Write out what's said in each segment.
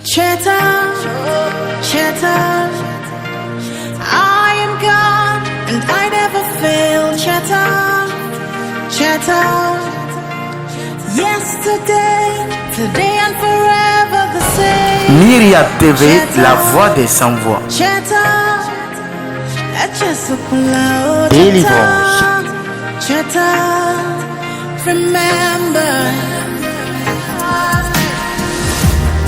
Chetan, Chetan, I am God and I never fail. Chetan, Chetan, yesterday, today and forever the same. Myriad TV, la voix des sans-voix. Chetan, Délivrance. Chetan, remember.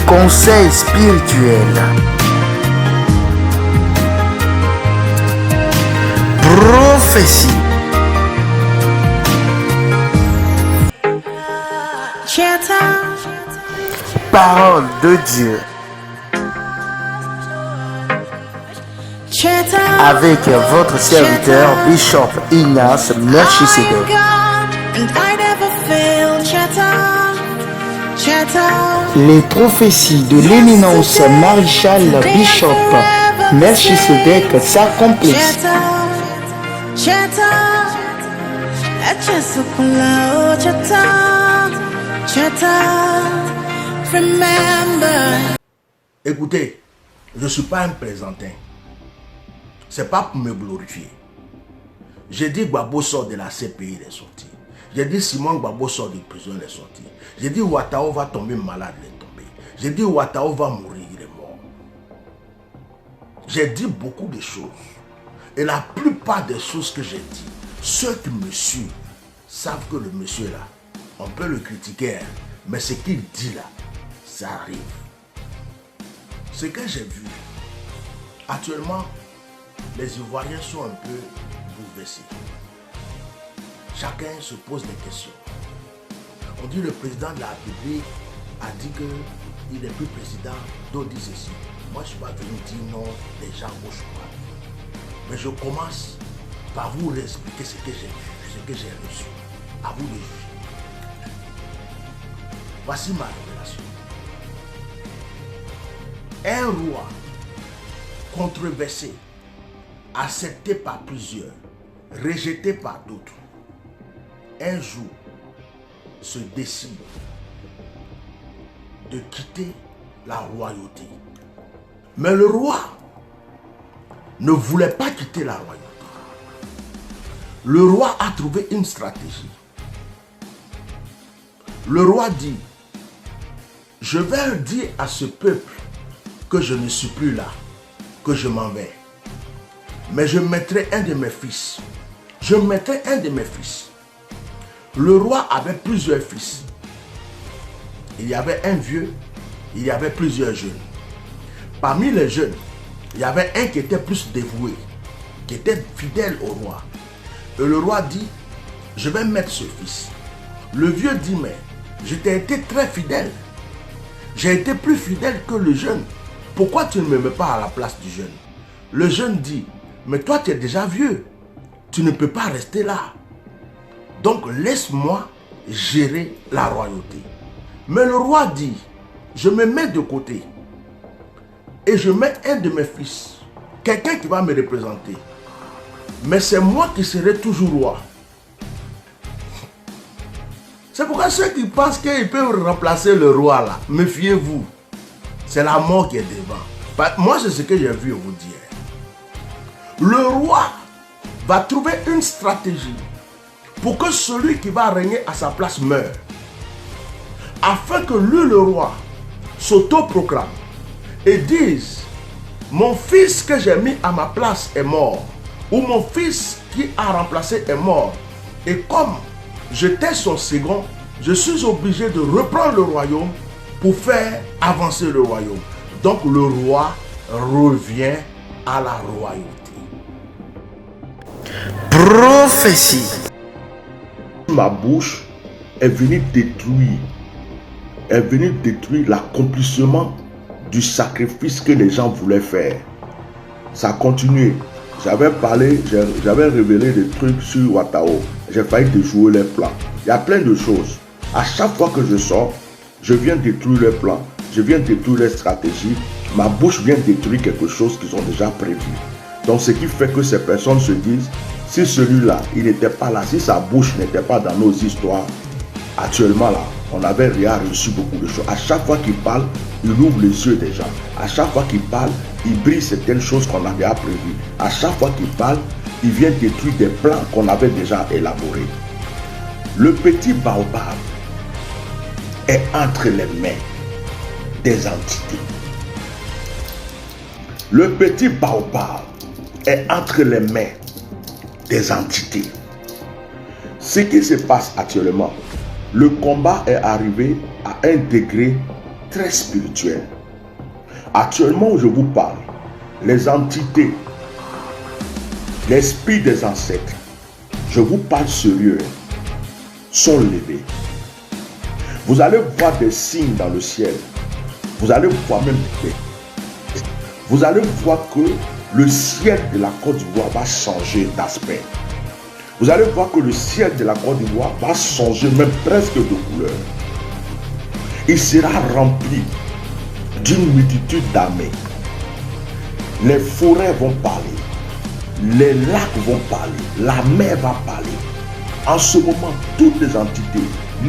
Conseil spirituel. Prophétie. Parole de Dieu. Avec votre serviteur Bishop Ignace Melchisedec. Les prophéties de l'éminence maréchal Bishop Melchisedec s'accomplissent. Écoutez, je ne suis pas un plaisantin. C'est pas pour me glorifier. J'ai dit Gbagbo sort de la CPI, il est sorti. J'ai dit Simon Gbagbo sort de prison, il est sorti. J'ai dit Ouattara va tomber malade, il est tombé. J'ai dit Ouattara va mourir, il est mort. J'ai dit beaucoup de choses. Et la plupart des choses que j'ai dit, ceux qui me suivent savent que le monsieur là, on peut le critiquer, mais ce qu'il dit là, ça arrive. Ce que j'ai vu, actuellement, les Ivoiriens sont un peu bouleversés. Chacun se pose des questions. On dit le président de la République a dit qu'il n'est plus président, d'autres disent ceci. Moi, je ne suis pas venu dire non, les gens gauche pas. Mais je commence par vous expliquer ce que j'ai vu, ce que j'ai reçu. À vous de juger. Voici ma révélation. Un roi controversé, accepté par plusieurs, rejeté par d'autres, un jour se décide de quitter la royauté. Mais le roi ne voulait pas quitter la royauté. Le roi a trouvé une stratégie. Le roi dit, je vais dire à ce peuple que je ne suis plus là, que je m'en vais. Mais je mettrai un de mes fils. Je mettrai un de mes fils. Le roi avait plusieurs fils. Il y avait un vieux, il y avait plusieurs jeunes. Parmi les jeunes, il y avait un qui était plus dévoué, qui était fidèle au roi. Et le roi dit, je vais mettre ce fils. Le vieux dit, mais je t'ai été très fidèle. J'ai été plus fidèle que le jeune. Pourquoi tu ne me mets pas à la place du jeune? Le jeune dit, mais toi tu es déjà vieux. Tu ne peux pas rester là. Donc laisse-moi gérer la royauté. Mais le roi dit, je me mets de côté. Et je mets un de mes fils. Quelqu'un qui va me représenter. Mais c'est moi qui serai toujours roi. C'est pourquoi ceux qui pensent qu'ils peuvent remplacer le roi là, méfiez-vous. C'est la mort qui est devant. Moi, c'est ce que j'ai vu vous dire. Le roi va trouver une stratégie pour que celui qui va régner à sa place meure. Afin que lui, le roi, s'autoproclame et dise, mon fils que j'ai mis à ma place est mort. Ou mon fils qui a remplacé est mort. Et comme j'étais son second, je suis obligé de reprendre le royaume pour faire avancer le royaume. Donc le roi revient à la royauté. Prophétie. Ma bouche est venue détruire l'accomplissement du sacrifice que les gens voulaient faire. Ça a continué. J'avais parlé, j'avais révélé des trucs sur Ouattara. J'ai failli déjouer les plans. Il y a plein de choses. À chaque fois que je sors, je viens détruire les plans. Je viens détruire les stratégies. Ma bouche vient détruire quelque chose qu'ils ont déjà prévu. Donc ce qui fait que ces personnes se disent, si celui-là, il n'était pas là, si sa bouche n'était pas dans nos histoires, actuellement là, on avait déjà reçu beaucoup de choses. À chaque fois qu'il parle, il ouvre les yeux des gens. À chaque fois qu'il parle, il brise certaines choses qu'on avait prévues. À chaque fois qu'il parle, il vient détruire des plans qu'on avait déjà élaborés. Le petit baobab est entre les mains des entités. Le petit baobab est entre les mains des entités. Ce qui se passe actuellement, le combat est arrivé à un degré très spirituel. Actuellement où je vous parle, les entités, l'esprit des ancêtres, je vous parle sérieux, sont levés. Vous allez voir des signes dans le ciel. Vous allez voir même des... Vous allez voir que le ciel de la Côte d'Ivoire va changer d'aspect. Vous allez voir que le ciel de la Côte d'Ivoire va changer même presque de couleur. Il sera rempli d'une multitude d'armées. Les forêts vont parler. Les lacs vont parler. La mer va parler. En ce moment, toutes les entités,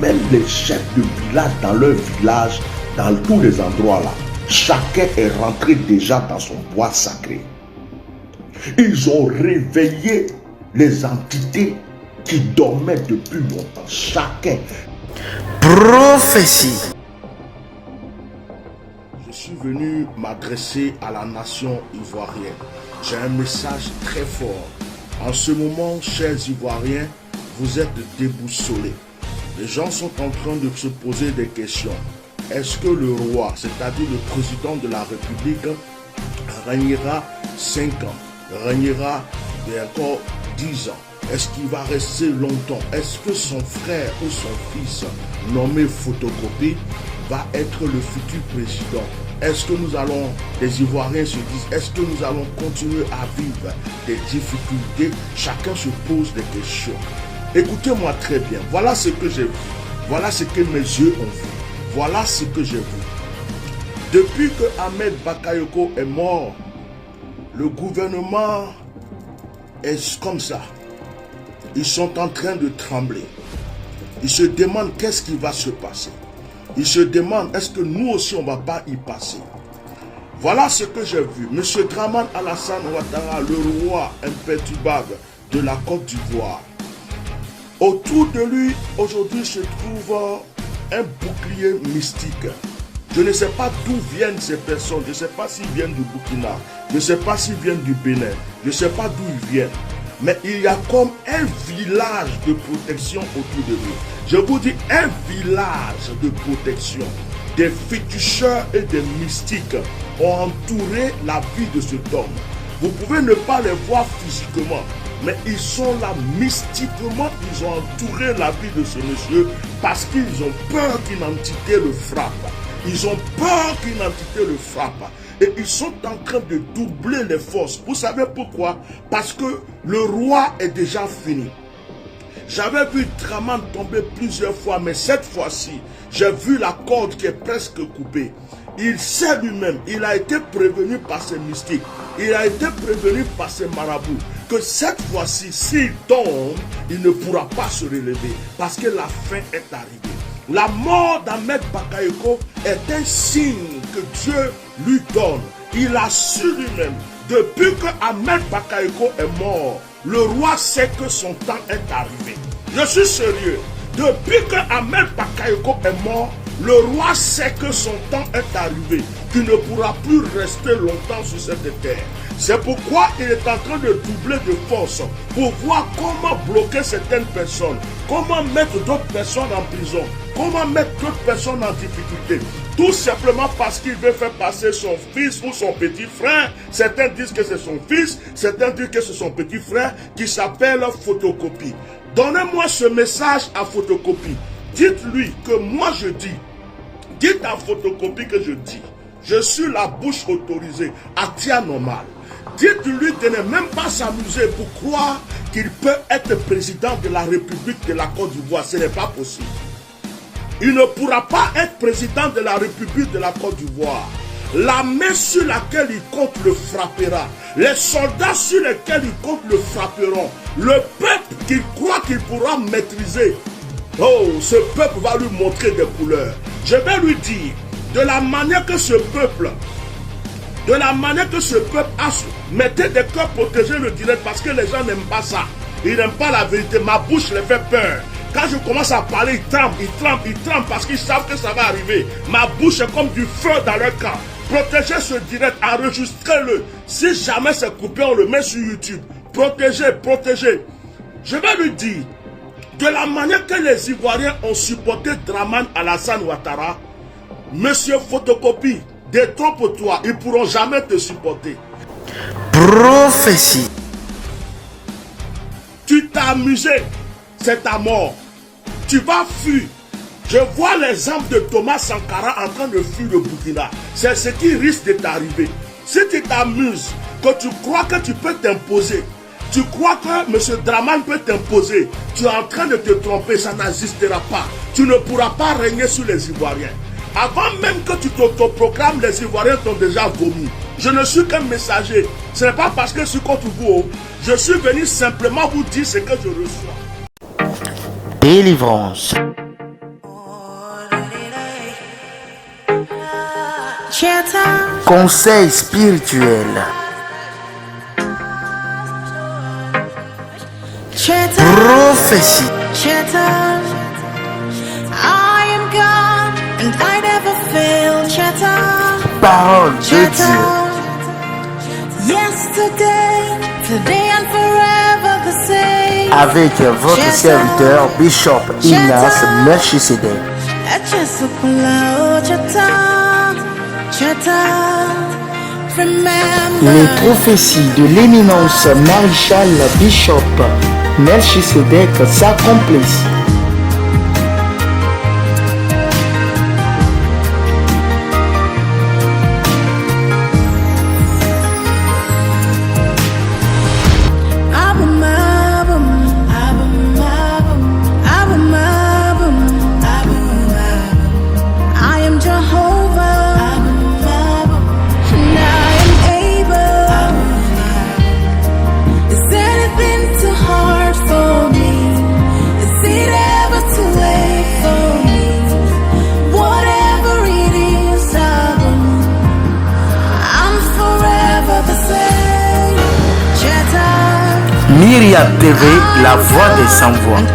même les chefs de village dans leur village, dans tous les endroits là, chacun est rentré déjà dans son bois sacré. Ils ont réveillé les entités qui dormaient depuis longtemps. Chacun. Prophétie. Je suis venu m'adresser à la nation ivoirienne. J'ai un message très fort. En ce moment, chers Ivoiriens, vous êtes déboussolés. Les gens sont en train de se poser des questions. Est-ce que le roi, c'est-à-dire le président de la République, régnera 5 ans, régnera encore 10 ans? Est-ce qu'il va rester longtemps? Est-ce que son frère ou son fils, nommé Photocopie, va être le futur président? Est-ce que nous allons, les Ivoiriens se disent, est-ce que nous allons continuer à vivre des difficultés? Chacun se pose des questions. Écoutez-moi très bien. Voilà ce que j'ai vu. Voilà ce que mes yeux ont vu. Voilà ce que j'ai vu. Depuis que Ahmed Bakayoko est mort, le gouvernement est comme ça. Ils sont en train de trembler. Ils se demandent qu'est-ce qui va se passer. Ils se demandent est-ce que nous aussi on ne va pas y passer. Voilà ce que j'ai vu. Monsieur Draman Alassane Ouattara, le roi imperturbable de la Côte d'Ivoire. Autour de lui, aujourd'hui, se trouve un bouclier mystique. Je ne sais pas d'où viennent ces personnes. Je ne sais pas s'ils viennent du Burkina. Je ne sais pas s'ils viennent du Bénin. Je ne sais pas d'où ils viennent. Mais il y a comme un village de protection autour de lui. Je vous dis un village de protection. Des féticheurs et des mystiques ont entouré la vie de cet homme. Vous pouvez ne pas les voir physiquement, mais ils sont là mystiquement, ils ont entouré la vie de ce monsieur parce qu'ils ont peur qu'une entité le frappe. Ils ont peur qu'une entité le frappe. Et ils sont en train de doubler les forces. Vous savez pourquoi? Parce que le roi est déjà fini. J'avais vu Draman tomber plusieurs fois, mais cette fois-ci, j'ai vu la corde qui est presque coupée. Il sait lui-même, il a été prévenu par ses mystiques, il a été prévenu par ses marabouts, que cette fois-ci, s'il tombe, il ne pourra pas se relever, parce que la fin est arrivée. La mort d'Ahmed Bakayoko est un signe que Dieu lui donne. Il a su lui-même, depuis que Ahmed Bakayoko est mort, le roi sait que son temps est arrivé. Je suis sérieux. Depuis que Ahmed Bakayoko est mort, le roi sait que son temps est arrivé, qu'il ne pourra plus rester longtemps sur cette terre. C'est pourquoi il est en train de doubler de force pour voir comment bloquer certaines personnes, comment mettre d'autres personnes en prison, comment mettre d'autres personnes en difficulté. Tout simplement parce qu'il veut faire passer son fils ou son petit frère. Certains disent que c'est son fils, certains disent que c'est son petit frère qui s'appelle Photocopie. Donnez-moi ce message à Photocopie. Dites-lui que moi je dis. Dites à Photocopie que je dis. Je suis la bouche autorisée, Atia normal. Dites-lui de ne même pas s'amuser pour croire qu'il peut être président de la République de la Côte d'Ivoire. Ce n'est pas possible. Il ne pourra pas être président de la République de la Côte d'Ivoire. La main sur laquelle il compte le frappera. Les soldats sur lesquels il compte le frapperont. Le peuple qu'il croit qu'il pourra maîtriser. Oh, ce peuple va lui montrer des couleurs. Je vais lui dire, de la manière que ce peuple, mettez des cœurs protégés le direct parce que les gens n'aiment pas ça. Ils n'aiment pas la vérité. Ma bouche les fait peur. Quand je commence à parler, ils tremblent parce qu'ils savent que ça va arriver. Ma bouche est comme du feu dans leur camp. Protégez ce direct, enregistrez-le. Si jamais c'est coupé, on le met sur YouTube. Protégez. Je vais lui dire, de la manière que les Ivoiriens ont supporté Dramane Alassane Ouattara, Monsieur Photocopie, détrompe-toi, ils ne pourront jamais te supporter. Prophétie. Tu t'es amusé, c'est ta mort. Tu vas fuir. Je vois les âmes de Thomas Sankara en train de fuir le Burkina. C'est ce qui risque de t'arriver. Si tu t'amuses, que tu crois que tu peux t'imposer, tu crois que M. Dramane peut t'imposer, tu es en train de te tromper, ça n'existera pas. Tu ne pourras pas régner sur les Ivoiriens. Avant même que tu t'autoproclames, les Ivoiriens t'ont déjà vomi. Je ne suis qu'un messager. Ce n'est pas parce que je suis contre vous. Je suis venu simplement vous dire ce que je reçois. Délivrance. Conseil spirituel. Prophétie. I am God and I never fail. Parole de Dieu. Yesterday, today and forever the same. Avec votre serviteur Bishop Ignace Melchisedec. Les prophéties de l'éminence maréchal Bishop Melchisedec s'accomplissent. Myriad TV, la voix des sans-voix.